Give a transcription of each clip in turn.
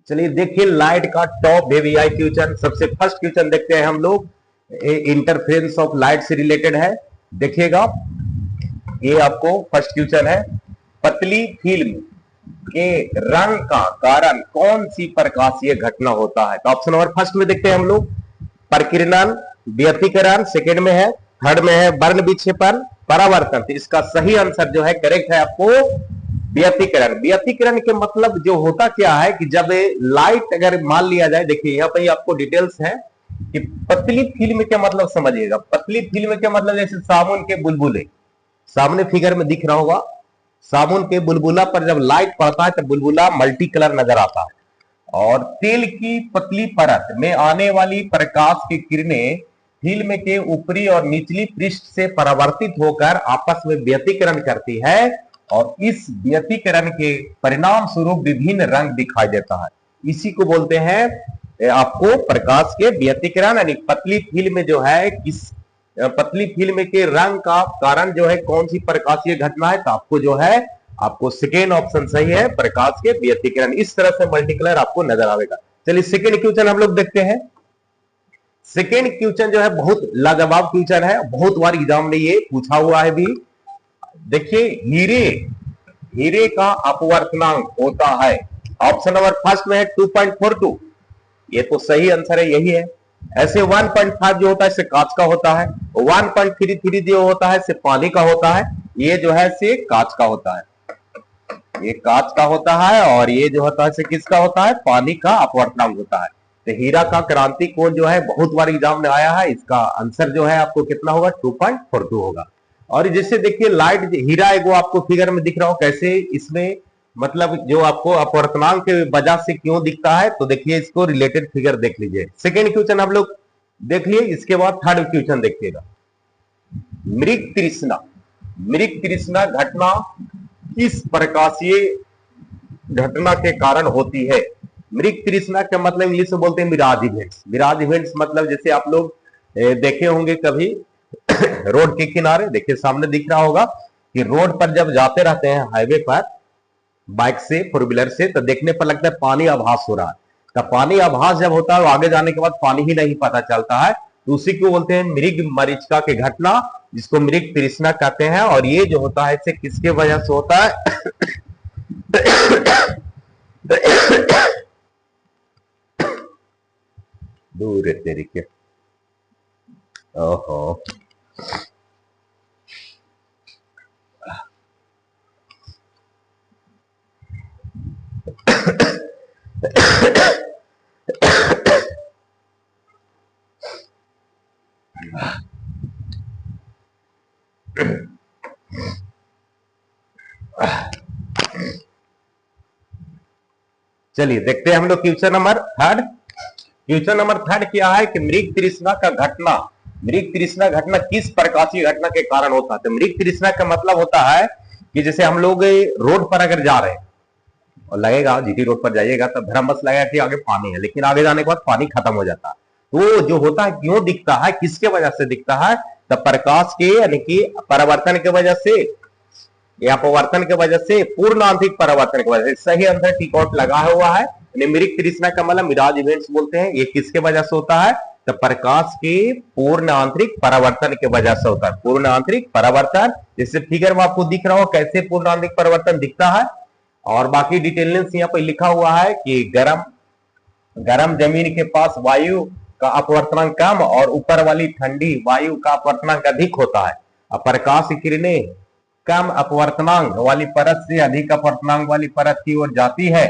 चलिए देखिए लाइट का टॉप वीवीआई क्वेश्चन। सबसे फर्स्ट क्वेश्चन देखते हैं हम लोग, इंटरफेरेंस ऑफ लाइट से रिलेटेड है। देखिएगा ये आपको फर्स्ट क्वेश्चन है, पतली फिल्म के रंग का कारण कौन सी प्रकाशीय घटना होता है। तो ऑप्शन नंबर फर्स्ट में देखते हैं हम लोग, प्रकीर्णन, व्यतिकरण सेकेंड में है, थर्ड में है वर्ण विक्षेपण, परावर्तन। तो इसका सही आंसर जो है करेक्ट है आपको व्यतिकरण। व्यतिकरण के मतलब जो होता क्या है कि जब लाइट अगर मान लिया जाए, देखिए यहाँ पे आपको डिटेल्स है कि पतली फिल्म के मतलब समझिएगा। पतली फिल्म के मतलब जैसे साबुन के बुलबुले, सामने फिगर में दिख रहा होगा, साबुन के बुलबुला पर जब लाइट पड़ता है तो बुलबुला मल्टी कलर नजर आता है। और तेल की पतली परत में आने वाली प्रकाश की किरणें फिल्म के ऊपरी और निचली पृष्ठ से परावर्तित होकर आपस में व्यतिकरण करती है और इस व्यतिकरण के परिणाम स्वरूप विभिन्न रंग दिखाई देता है। इसी को बोलते हैं आपको प्रकाश के व्यतिकरण। यानी पतली फिल्म जो है, किस पतली फिल्म के रंग का कारण जो है कौन सी प्रकाशीय घटना है, तो आपको जो है आपको सेकेंड ऑप्शन सही है, प्रकाश के व्यतिकरण। इस तरह से मल्टीकलर आपको नजर आएगा। चलिए सेकेंड क्वेश्चन हम लोग देखते हैं। सेकेंड क्वेश्चन जो है बहुत लाजवाब क्वेश्चन है, बहुत बार एग्जाम में ये पूछा हुआ है भी। देखिए हीरे का अपवर्तनांक होता है, ऑप्शन नंबर फर्स्ट में है 2.42। ये तो सही आंसर है, यही है। ऐसे 1.5 जो होता है इसे कांच का होता है, 1.33 जो होता है इसे पानी का होता है, ये जो है से कांच का होता है, ये कांच का होता है। और ये जो होता है से किसका होता है, पानी का अपवर्तनांक होता है। तो हीरा का क्रांति कोण जो है बहुत बार एग्जाम में आया है, इसका आंसर जो है आपको कितना होगा, 2.42 होगा। और जैसे देखिए लाइट हीरा एगो आपको फिगर में दिख रहा हो कैसे, इसमें मतलब जो आपको अपवर्तनांक के वजह से क्यों दिखता है, तो देखिए इसको रिलेटेड फिगर देख लीजिए। सेकेंड क्वेश्चन आप लोग देख लिए, इसके बाद थर्ड क्वेश्चन देखिएगा। मृग तृष्णा घटना किस प्रकाशीय घटना के कारण होती है। मृग तृष्णा का मतलब इंग्लिश में बोलते हैं मिराज इवेंट्स। मिराज इवेंट्स मतलब जैसे आप लोग देखे होंगे कभी रोड के किनारे, देखिए सामने दिख रहा होगा कि रोड पर जब जाते रहते हैं हाईवे पर बाइक से, फोर व्हीलर से, तो देखने पर लगता है पानी आभास हो रहा है। तो पानी आभास जब होता है आगे जाने के बाद पानी ही नहीं पता चलता है, तो उसी को बोलते हैं मृग मरीचिका की घटना, जिसको मृग तृष्णा कहते हैं। और ये जो होता है इसे किसके वजह से होता है दूर तरीके, ओहो चलिए देखते हैं हम लोग question number third. Question number third क्या है कि मृग तृष्णा का घटना, मृग तृष्णा घटना किस प्रकाशीय घटना के कारण होता है। तो मृग तृष्णा का मतलब होता है कि जैसे हम लोग रोड पर अगर जा रहे हैं और लगेगा जीटी रोड पर जाइएगा तो भ्रम बस लगेगा कि आगे पानी है, लेकिन आगे जाने के बाद पानी खत्म हो जाता है। तो जो होता है क्यों दिखता है, किसके वजह से दिखता है, तो प्रकाश के यानी कि परावर्तन के वजह से या अपवर्तन की वजह से, पूर्ण आंतरिक परावर्तन की वजह से। सही आंसर टिक आउट लगा हुआ है। मृग तृष्णा का मतलब मिराज इवेंट्स बोलते हैं। ये किसके वजह से होता है, तो प्रकाश के पूर्ण आंतरिक परावर्तन की वजह से होता है, पूर्ण आंतरिक परावर्तन। जैसे फिगर में आपको दिख रहा हो कैसे पूर्ण आंतरिक परावर्तन दिखता है। और बाकी डिटेल्स यहाँ पर लिखा हुआ है कि गर्म जमीन के पास वायु का अपवर्तनांक कम और ऊपर वाली ठंडी वायु का अपवर्तनांक अधिक होता है। और प्रकाश की किरणें कम अपवर्तनांक वाली परत से अधिक अपवर्तनांक वाली परत की ओर जाती है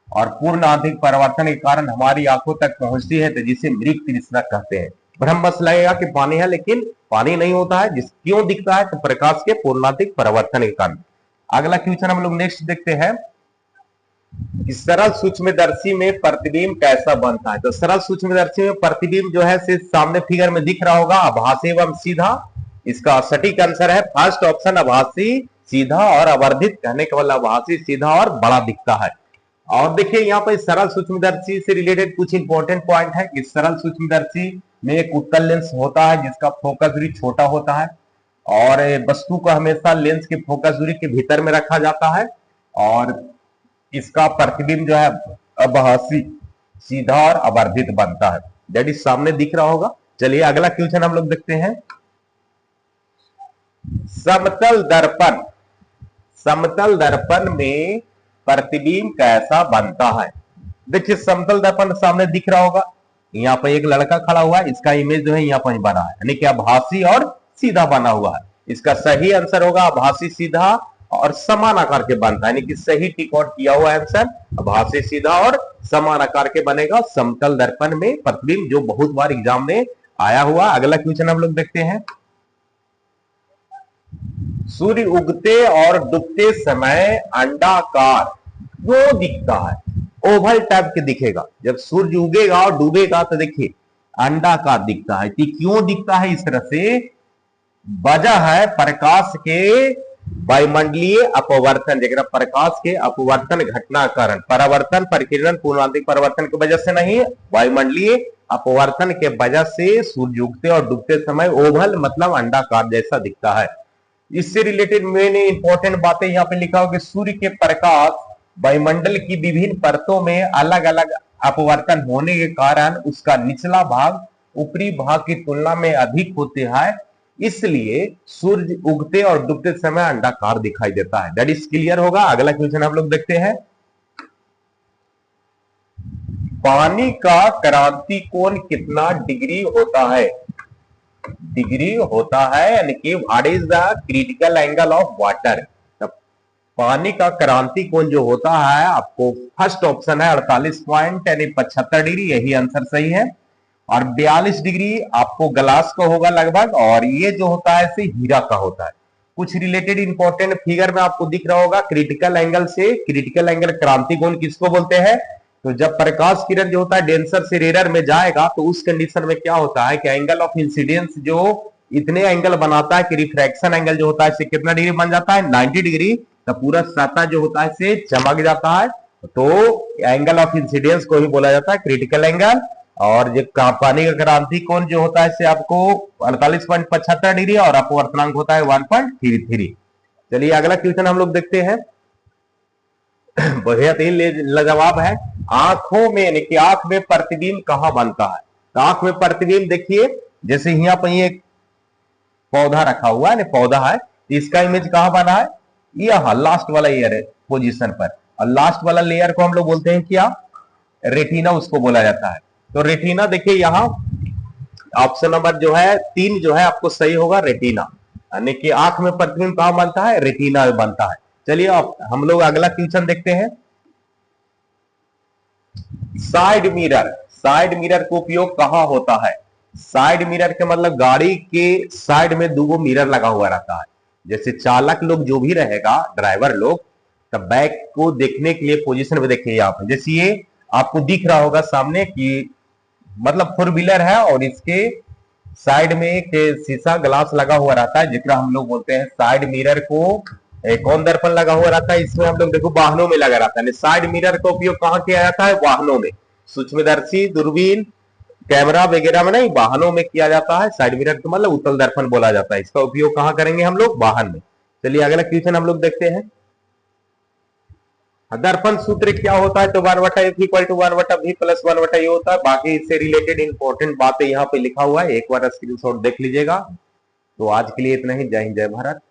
और पूर्ण आंतरिक परावर्तन के कारण हमारी आंखों तक पहुंचती है, तो जिसे मृग तृष्णा कहते हैं। भ्रम बस लगेगा कि पानी है, लेकिन पानी नहीं होता है। जिस क्यों दिखता है, तो प्रकाश के पूर्णांतिक परावर्तन के कारण। अगला क्वेश्चन हम लोग नेक्स्ट देखते हैं, सरल सूक्ष्मदर्शी में प्रतिबिंब कैसा बनता है। तो सरल सूक्ष्मदर्शी में प्रतिबिंब जो है सामने फिगर में दिख रहा होगा, आभासी एवं सीधा। इसका सटीक आंसर है फर्स्ट ऑप्शन, आभासी सीधा और अवर्धित कहने के बाद आभासी सीधा और बड़ा दिखता है। और देखिए यहाँ पर सरल सूक्ष्मदर्शी से रिलेटेड कुछ इंपॉर्टेंट पॉइंट है कि सरल सूक्ष्मदर्शी में एक उत्तल लेंस होता है जिसका फोकस दूरी छोटा होता है और वस्तु को हमेशा लेंस के फोकस दूरी के भीतर में रखा जाता है। और इसका प्रतिबिंब जो है आभासी, सीधा और आवर्धित बनता है। दैट इज सामने दिख रहा होगा। चलिए अगला क्वेश्चन हम लोग देखते हैं। समतल दर्पण, समतल दर्पण में प्रतिबिंब कैसा बनता है? देखिए समतल दर्पण सामने दिख रहा होगा, यहाँ पर एक लड़का खड़ा हुआ है, इसका इमेज जो है यहाँ पर बना है, यानी कि आभासी और सीधा बना हुआ है। इसका सही आंसर होगा आभासी, सीधा और समान आकार के बनता है, यानी कि सही टिक आउट किया हुआ आंसर आभासी, सीधा और समान आकार के बनेगा समतल दर्पण में प्रतिबिंब, जो बहुत बार एग्जाम में आया हुआ। अगला क्वेश्चन हम लोग देखते हैं। सूर्य उगते और डूबते समय अंडाकार क्यों दिखता है? ओवल टाइप के दिखेगा। जब सूर्य उगेगा और डूबेगा तो देखिए अंडाकार दिखता है। कि क्यों दिखता है इस तरह से? वजह है प्रकाश के वायुमंडलीय अपवर्तन, जगह प्रकाश के अपवर्तन घटना कारण, परावर्तन, परिकिरण, पूर्णांतिक परिवर्तन की वजह से नहीं, वायुमंडलीय अपवर्तन के वजह से सूर्य उगते और डूबते समय ओवल मतलब अंडाकार जैसा दिखता है। इससे रिलेटेड मैंने इंपॉर्टेंट बातें यहाँ पे लिखा हो कि सूर्य के प्रकाश वायुमंडल की विभिन्न परतों में अलग अलग अपवर्तन होने के कारण उसका निचला भाग ऊपरी भाग की तुलना में अधिक होते हैं, इसलिए सूर्य उगते और डूबते समय अंडाकार दिखाई देता है। दैट इज क्लियर होगा। अगला क्वेश्चन हम लोग देखते हैं। पानी का क्रांति कोण कितना डिग्री होता है? डिग्री होता है, यानी कि what is the critical angle of water? पानी का क्रांति कोण जो होता है, आपको फर्स्ट ऑप्शन है 48 पॉइंट यानी 75 डिग्री, यही आंसर सही है। और 42 डिग्री आपको ग्लास का होगा लगभग, और ये जो होता है इसे हीरा का होता है। कुछ रिलेटेड इंपॉर्टेंट फिगर में आपको दिख रहा होगा क्रिटिकल एंगल से। क्रिटिकल एंगल क्रांति कोण किसको बोलते हैं? तो जब प्रकाश किरण जो होता है डेंसर से रेयर में जाएगा तो उस कंडीशन में क्या होता है कि एंगल ऑफ इंसिडेंस जो इतने एंगल बनाता है कि रिफ्रैक्शन एंगल जो होता है इससे कितना डिग्री बन जाता है? 90 डिग्री। तो पूरा सतह जो होता है इसे चमक जाता है, तो एंगल ऑफ इंसिडेंस को ही बोला जाता है क्रिटिकल एंगल। और जो पानी का क्रांति कोण जो होता है इसे आपको 48.75 डिग्री और अपवर्तनांक होता है 1.33। चलिए अगला क्वेश्चन हम लोग देखते हैं। बहुत ही लाजवाब है। आंखों में, यानी कि आंख में प्रतिबिंब कहां बनता है? तो आंख में प्रतिबिंब देखिए, जैसे यहाँ पर एक पौधा रखा हुआ है, पौधा है, इसका इमेज कहां बना है? यह लास्ट वाला लेयर है पोजीशन पर, और लास्ट वाला लेयर को हम लोग बोलते हैं क्या? रेटिना उसको बोला जाता है। तो रेटिना देखिए यहाँ ऑप्शन नंबर जो है 3 जो है आपको सही होगा, रेटिना, यानी कि आंख में प्रतिबिंब कहां बनता है? रेटिना में बनता है। चलिए अब हम लोग अगला क्वेश्चन देखते हैं। साइड मिरर, साइड मिरर का उपयोग कहां होता है? साइड मिरर के मतलब गाड़ी के साइड में 2 मिरर लगा हुआ रहता है। जैसे चालक लोग जो भी रहेगा, ड्राइवर लोग, तब बैक को देखने के लिए पोजीशन में देखिए यहाँ पे, जैसे ये आपको दिख रहा होगा सामने कि मतलब 4 व्हीलर है और इसके साइड में एक शीशा ग्लास लगा हुआ रहता है, जिसका हम लोग बोलते हैं साइड मिरर को। कौन दर्पण लगा हुआ रहता है इसमें? हम लोग देखो वाहनों में लगा रहता है। साइड मिरर का उपयोग कहां किया जाता है? वाहनों में, सूक्ष्मदर्शी, दूरबीन, कैमरा वगैरह में नहीं, वाहनों में किया जाता है। साइड मिरर का मतलब उत्तल दर्पण बोला जाता है। इसका उपयोग कहां करेंगे हम लोग? वाहन में। चलिए अगला क्वेश्चन हम लोग देखते हैं। दर्पण सूत्र क्या होता है? तो 1/f equal to 1/v plus 1/a होता है। बाकी इससे रिलेटेड इंपॉर्टेंट बातें यहाँ पे लिखा हुआ है, एक बार स्क्रीनशॉट देख लीजिएगा। तो आज के लिए इतना ही। जय हिंद, जय भारत।